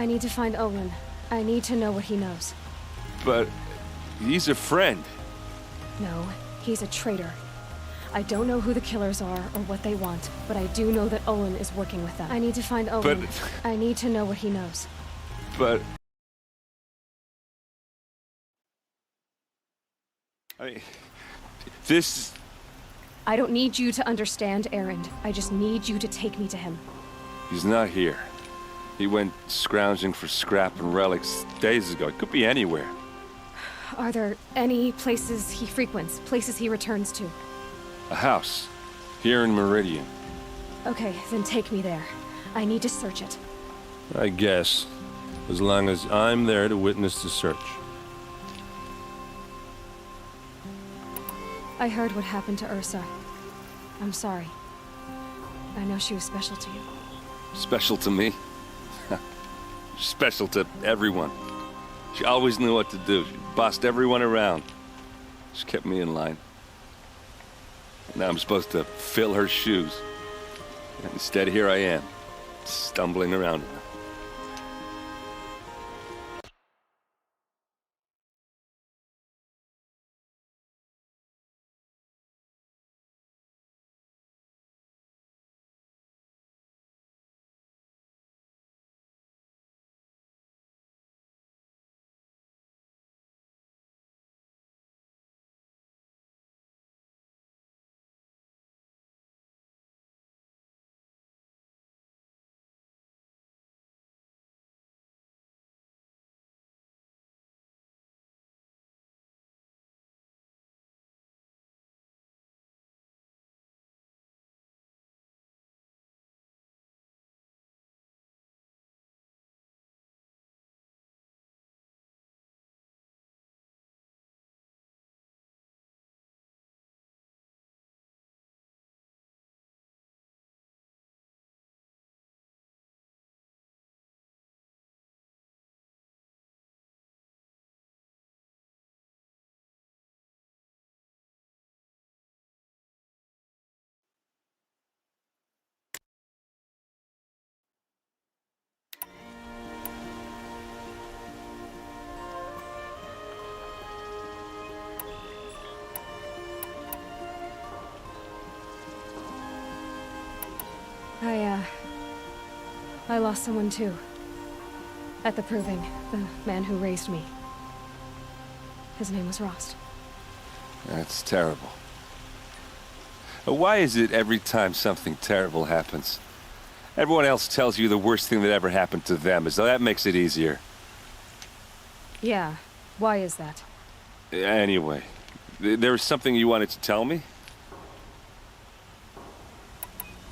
I need to find Olin. I need to know what he knows. But he's a friend. No, he's a traitor. I don't know who the killers are or what they want, but I do know that Olin is working with them. I need to find Olin. But... I need to know what he knows. But... I mean... This... I don't need you to understand Erend. I just need you to take me to him. He's not here. He went scrounging for scrap and relics days ago. It could be anywhere. Are there any places he frequents, places he returns to? A house. Here in Meridian. Okay, then take me there. I need to search it. I guess. As long as I'm there to witness the search. I heard what happened to Ursa. I'm sorry. I know she was special to you. Special to me? Special to everyone. She always knew what to do. She bossed everyone around. She kept me in line. Now I'm supposed to fill her shoes. And instead, here I am, stumbling around her. I lost someone too. At the Proving, the man who raised me. His name was Rost. That's terrible. Why is it every time something terrible happens, everyone else tells you the worst thing that ever happened to them, as though that makes it easier? Yeah, why is that? Anyway, there was something you wanted to tell me?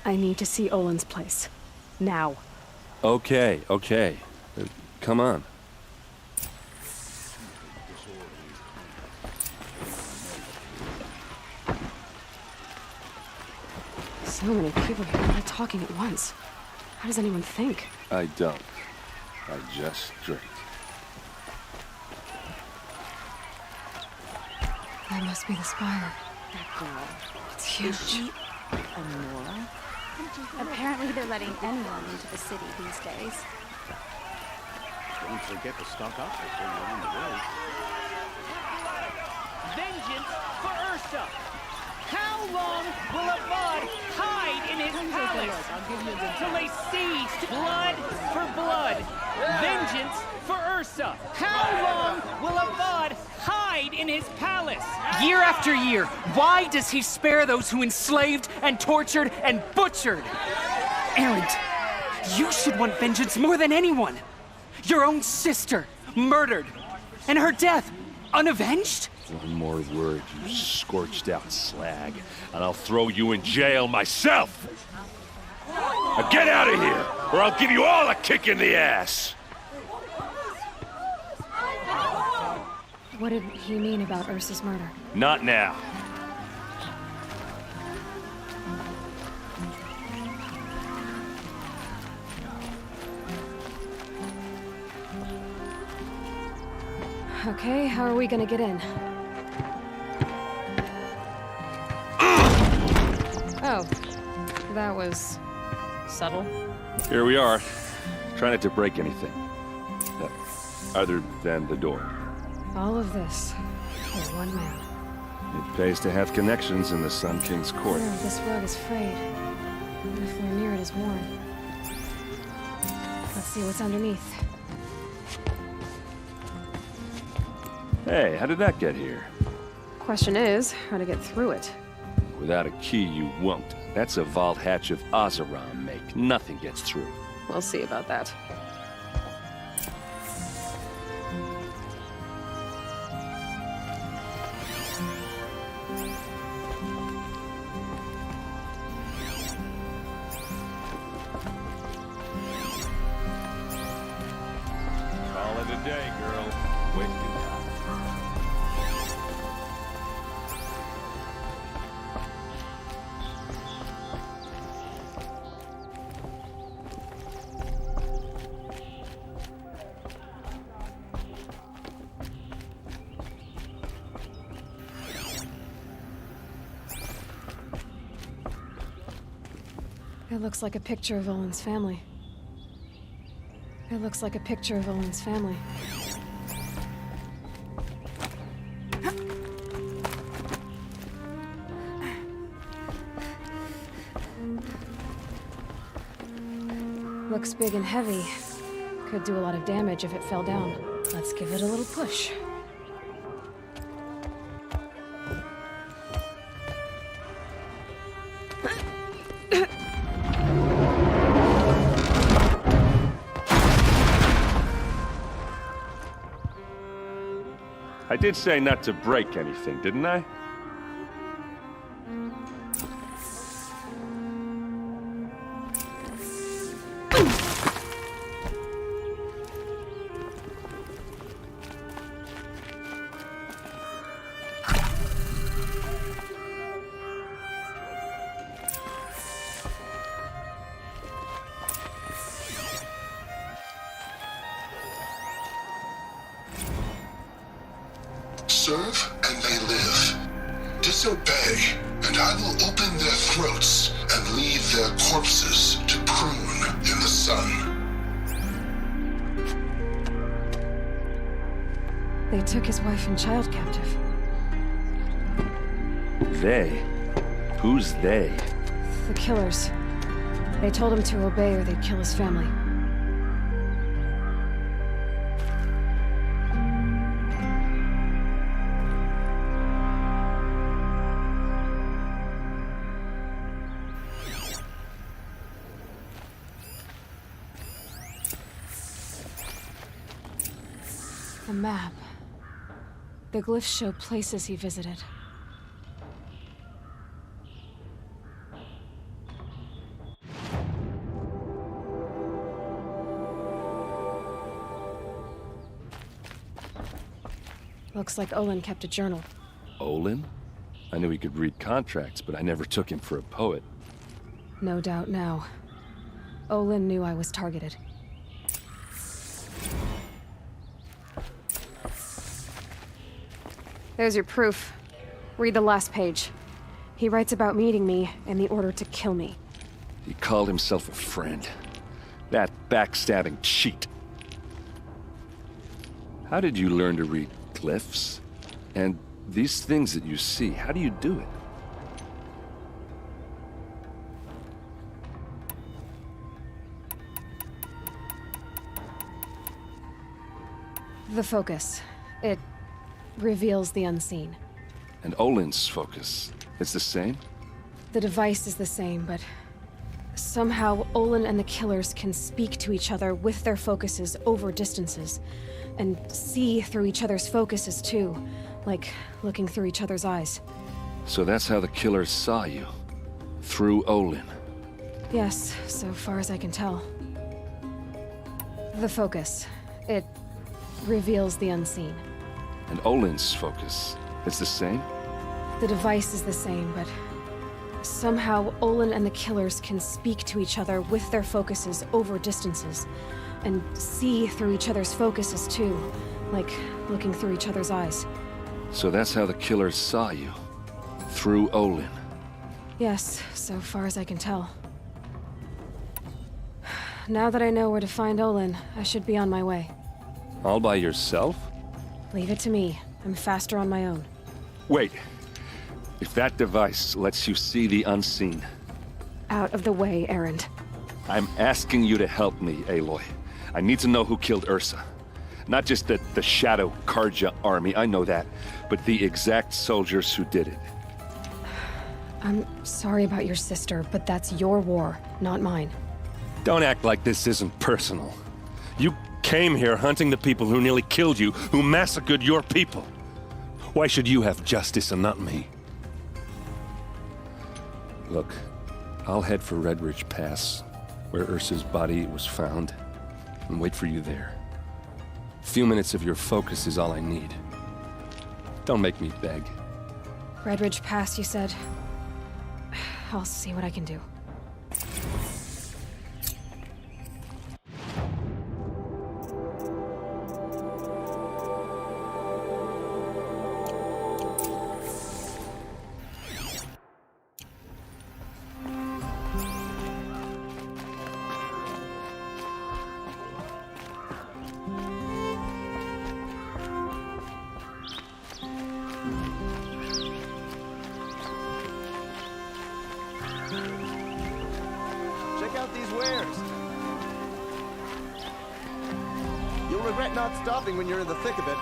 I need to see Olin's place. Now. Okay. Come on. So many people here, all talking at once. How does anyone think? I don't. I just drink. That must be the spire. That girl. It's huge. Is she Anora? Apparently they're letting anyone into the city these days. Don't forget to stock up before you're on the road. Vengeance for Ursa! How long will a bud hide in his palace? Till they ceased blood for blood. Vengeance for Ursa! How long will a bud hide in his palace? Year after year, why does he spare those who enslaved and tortured and butchered? Erend, you should want vengeance more than anyone. Your own sister, murdered, and her death, unavenged? One more word, you scorched out slag, and I'll throw you in jail myself! Now get out of here, or I'll give you all a kick in the ass! What did he mean about Ursa's murder? Not now. Okay, how are we gonna get in? Oh, that was subtle. Here we are. Try not to break anything. Other than the door. All of this for one man. It pays to have connections in the Sun King's court. No, this rug is frayed. And the floor near it is worn. Let's see what's underneath. Hey, how did that get here? Question is, how to get through it. Without a key, you won't. That's a vault hatch of Oseram make. Nothing gets through. We'll see about that. Call it a day, girl. Wasting time. It looks like a picture of Olin's family. It looks like a picture of Olin's family. Looks big and heavy. Could do a lot of damage if it fell down. Let's give it a little push. I did say not to break anything, didn't I? Serve and they live. Disobey, and I will open their throats and leave their corpses to prune in the sun. They took his wife and child captive. They? Who's they? The killers. They told him to obey or they'd kill his family. A map. The glyphs show places he visited. Looks like Olin kept a journal. Olin? I knew he could read contracts, but I never took him for a poet. No doubt now. Olin knew I was targeted. There's your proof. Read the last page. He writes about meeting me and the order to kill me. He called himself a friend. That backstabbing cheat. How did you learn to read glyphs? And these things that you see, how do you do it? The focus. It reveals the unseen. And Olin's focus, it's the same? The device is the same, but somehow Olin and the killers can speak to each other with their focuses over distances, and see through each other's focuses too, like looking through each other's eyes. So that's how the killers saw you? Through Olin? Yes, so far as I can tell. The focus. It reveals the unseen. And Olin's focus, it's the same? The device is the same, but somehow Olin and the killers can speak to each other with their focuses over distances, and see through each other's focuses too, like looking through each other's eyes. So that's how the killers saw you? Through Olin? Yes, so far as I can tell. Now that I know where to find Olin, I should be on my way. All by yourself? Leave it to me. I'm faster on my own. Wait. If that device lets you see the unseen, Out of the way, Erend. I'm asking you to help me, Aloy. I need to know who killed Ursa. Not just the Shadow Karja army, I know that, but the exact soldiers who did it. I'm sorry about your sister, but that's your war, not mine. Don't act like this isn't personal. You came here hunting the people who nearly killed you, who massacred your people. Why should you have justice and not me? Look, I'll head for Redridge Pass, where Ursa's body was found, and wait for you there. A few minutes of your focus is all I need. Don't make me beg. Redridge Pass, you said? I'll see what I can do. Check out these wares. You'll regret not stopping when you're in the thick of it.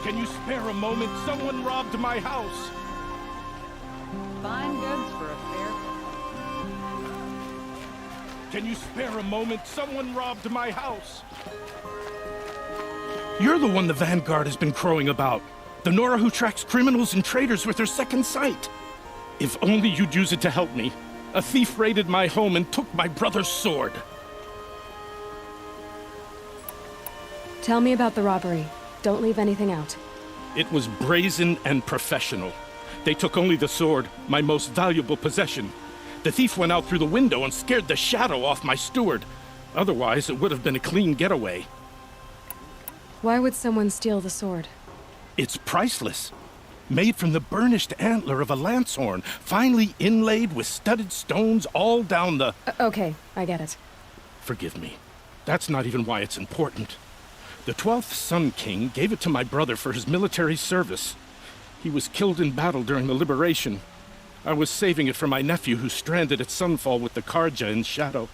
Can you spare a moment? Someone robbed my house. Fine goods for a fair. Can you spare a moment? Someone robbed my house. You're the one the Vanguard has been crowing about. The Nora who tracks criminals and traitors with her second sight. If only you'd use it to help me. A thief raided my home and took my brother's sword. Tell me about the robbery. Don't leave anything out. It was brazen and professional. They took only the sword, my most valuable possession. The thief went out through the window and scared the shadow off my steward. Otherwise, it would have been a clean getaway. Why would someone steal the sword? It's priceless. Made from the burnished antler of a lancehorn, finely inlaid with studded stones all down the... Okay, I get it. Forgive me. That's not even why it's important. The 12th Sun King gave it to my brother for his military service. He was killed in battle during the Liberation. I was saving it for my nephew who's stranded at Sunfall with the Karja in Shadow.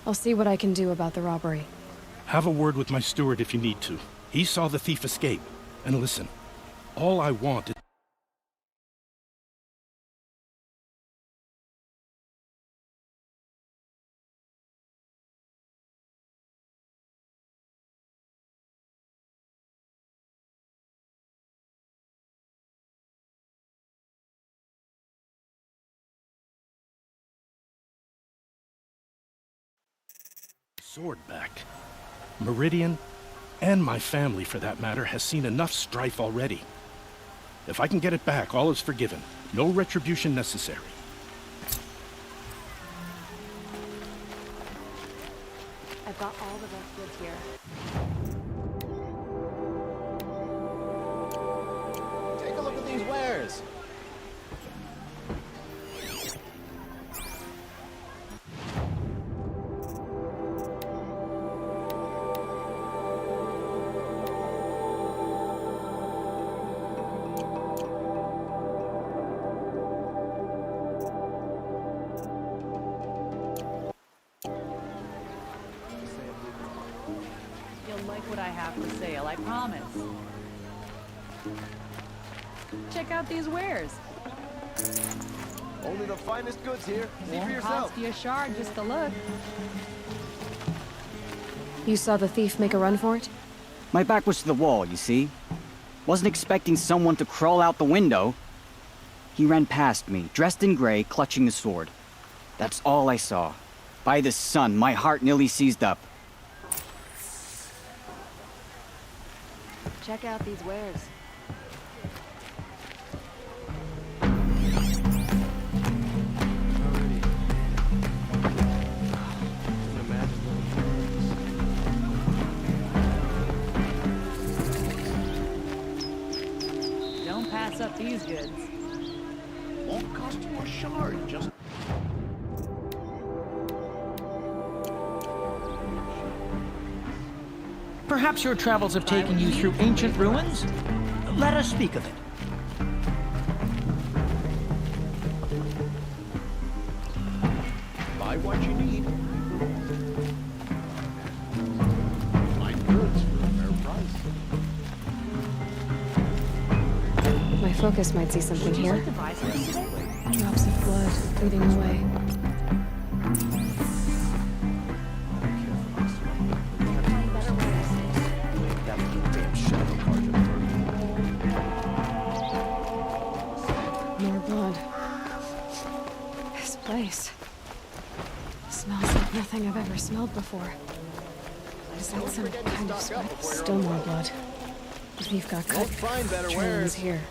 I'll see what I can do about the robbery. Have a word with my steward if you need to. He saw the thief escape. And listen, all I want is... sword back. Meridian, and my family for that matter, has seen enough strife already. If I can get it back, all is forgiven. No retribution necessary. I've got all the best goods here. Take a look at these wares. You'll like what I have for sale, I promise. Check out these wares. Only the finest goods here. See for Won't yourself. cost you a shard just to look. You saw the thief make a run for it? My back was to the wall, you see? Wasn't expecting someone to crawl out the window. He ran past me, dressed in gray, clutching the sword. That's all I saw. By the sun, my heart nearly seized up. Check out these wares. Can imagine little birds. these goods? Won't cost you a shard, just... Perhaps your travels have taken you through ancient ruins? Let us speak of it. Buy what you need. Find goods for a fair price. My focus might see something Would you here. like to buy something today? Drops of blood leading the way. That damn shadow carja. More blood. This place smells like nothing I've ever smelled before. Is that some kind of sweat? Still more blood. The thief got cut. Won't find better Trail was wares. here.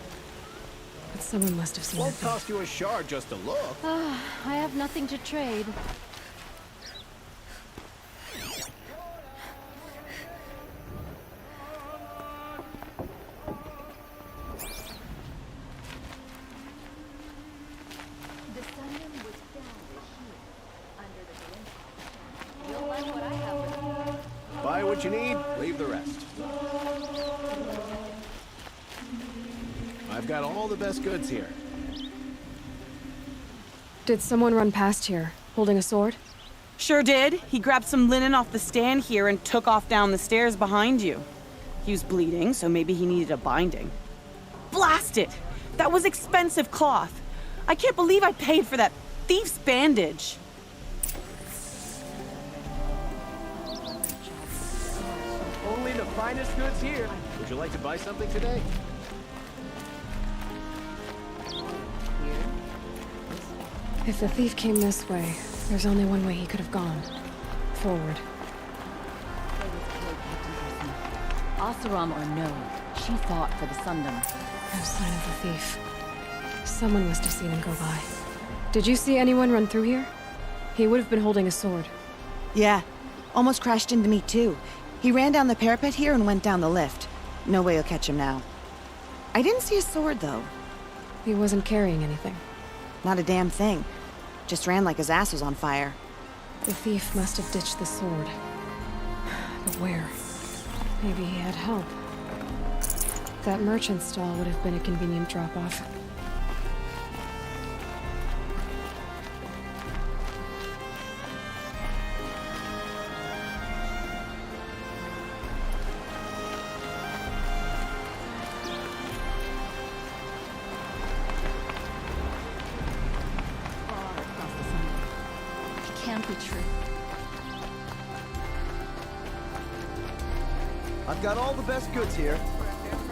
But someone must have seen Won't it. cost you a shard just to look. I have nothing to trade. The Sundom was founded here, under the Glen. You'll like what I have. Buy what you need, leave the rest. I've got all the best goods here. Did someone run past here, holding a sword? Sure did. He grabbed some linen off the stand here and took off down the stairs behind you. He was bleeding, so maybe he needed a binding. Blast it! That was expensive cloth. I can't believe I paid for that thief's bandage. Only the finest goods here. Would you like to buy something today? If the thief came this way, there's only one way he could have gone. Forward. Oseram or no, she fought for the Sundom. No sign of the thief. Someone must have seen him go by. Did you see anyone run through here? He would have been holding a sword. Yeah. Almost crashed into me, too. He ran down the parapet here and went down the lift. No way you'll catch him now. I didn't see a sword, though. He wasn't carrying anything. Not a damn thing. Just ran like his ass was on fire. The thief must have ditched the sword. But where? Maybe he had help. That merchant stall would have been a convenient drop-off. It can't be true. I've got all the best goods here.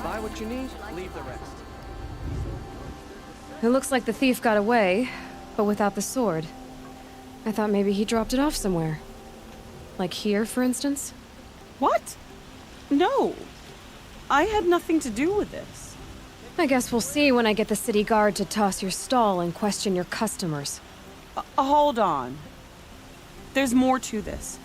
Buy what you need, leave the rest. It looks like the thief got away, but without the sword. I thought maybe he dropped it off somewhere. Like here, for instance? What? No. I had nothing to do with this. I guess we'll see when I get the city guard to toss your stall and question your customers. Hold on. There's more to this.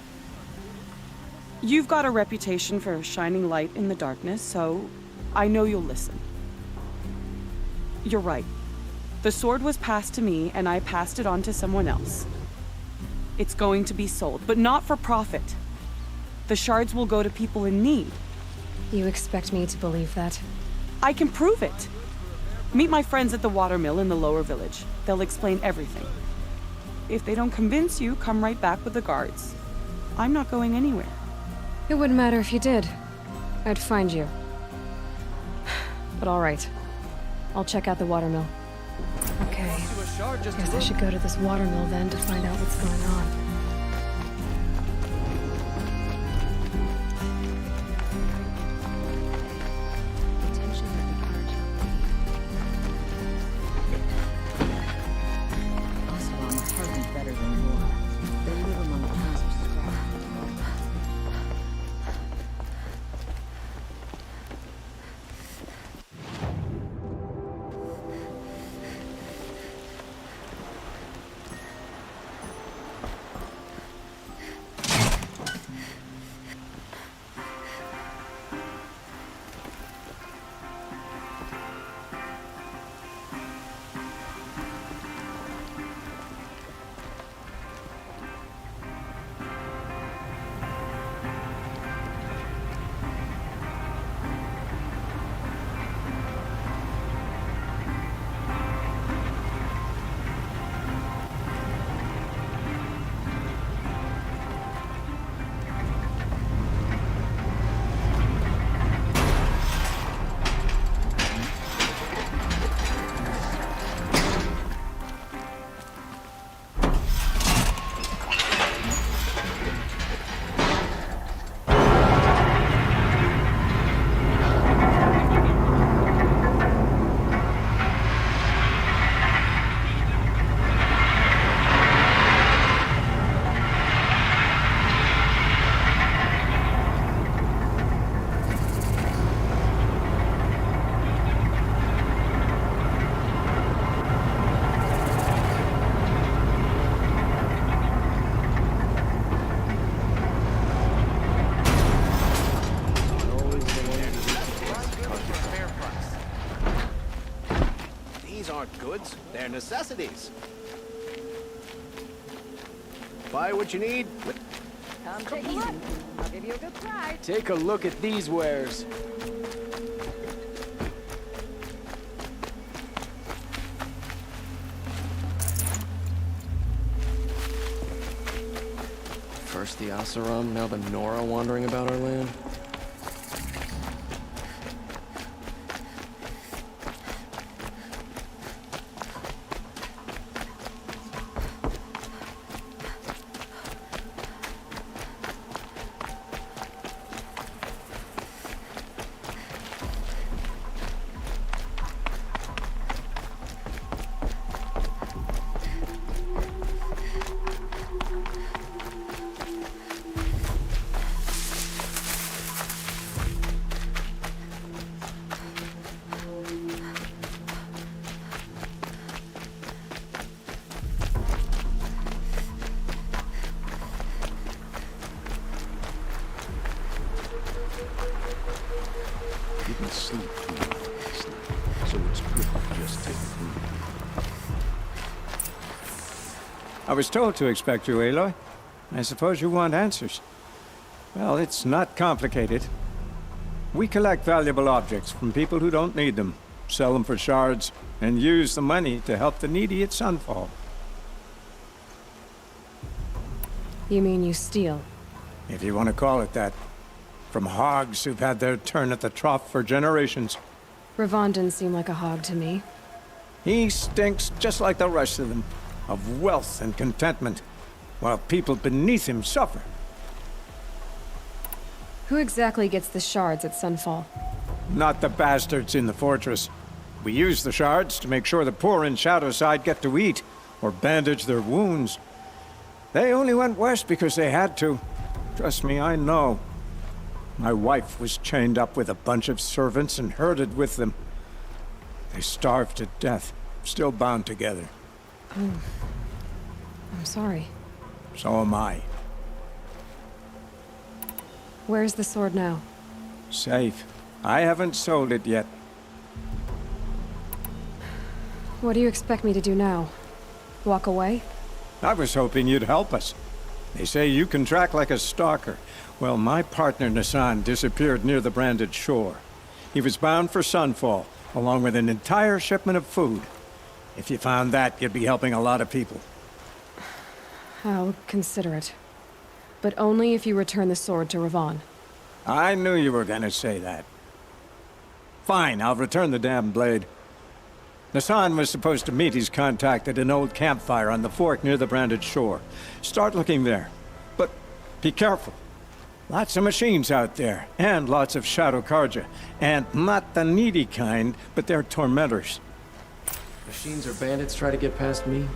You've got a reputation for shining light in the darkness, so I know you'll listen. You're right. The sword was passed to me, and I passed it on to someone else. It's going to be sold, but not for profit. The shards will go to people in need. You expect me to believe that? I can prove it. Meet my friends at the watermill in the lower village. They'll explain everything. If they don't convince you, come right back with the guards. I'm not going anywhere. It wouldn't matter if you did. I'd find you. But all right. I'll check out the watermill. Okay. Guess I should go to this watermill then to find out what's going on. Oseram is hardly better than you are. They live among piles of scrap. necessities. Buy what you need. Come take a look. I'll give you a good price. Take a look at these wares. First the Oseram, now the Nora wandering about our land. Didn't sleep clean last night, so it's good to just take a breather. I was told to expect you, Aloy. I suppose you want answers. Well, it's not complicated. We collect valuable objects from people who don't need them, sell them for shards, and use the money to help the needy at Sunfall. You mean you steal? If you want to call it that. From hogs who've had their turn at the trough for generations. Ravon didn't seem like a hog to me. He stinks just like the rest of them, of wealth and contentment, while people beneath him suffer. Who exactly gets the shards at Sunfall? Not the bastards in the fortress. We use the shards to make sure the poor in Shadowside get to eat, or bandage their wounds. They only went west because they had to. Trust me, I know. My wife was chained up with a bunch of servants and herded with them. They starved to death, still bound together. Oh. I'm sorry. So am I. Where's the sword now? Safe. I haven't sold it yet. What do you expect me to do now? Walk away? I was hoping you'd help us. They say you can track like a stalker. Well, my partner Nassan disappeared near the branded shore. He was bound for Sunfall, along with an entire shipment of food. If you found that, you'd be helping a lot of people. I'll consider it. But only if you return the sword to Ravon. I knew you were gonna say that. Fine, I'll return the damn blade. Nassan was supposed to meet his contact at an old campfire on the fork near the branded shore. Start looking there. But be careful. Lots of machines out there, and lots of Shadow Karja. And not the needy kind, but they're tormentors. Machines or bandits try to get past me?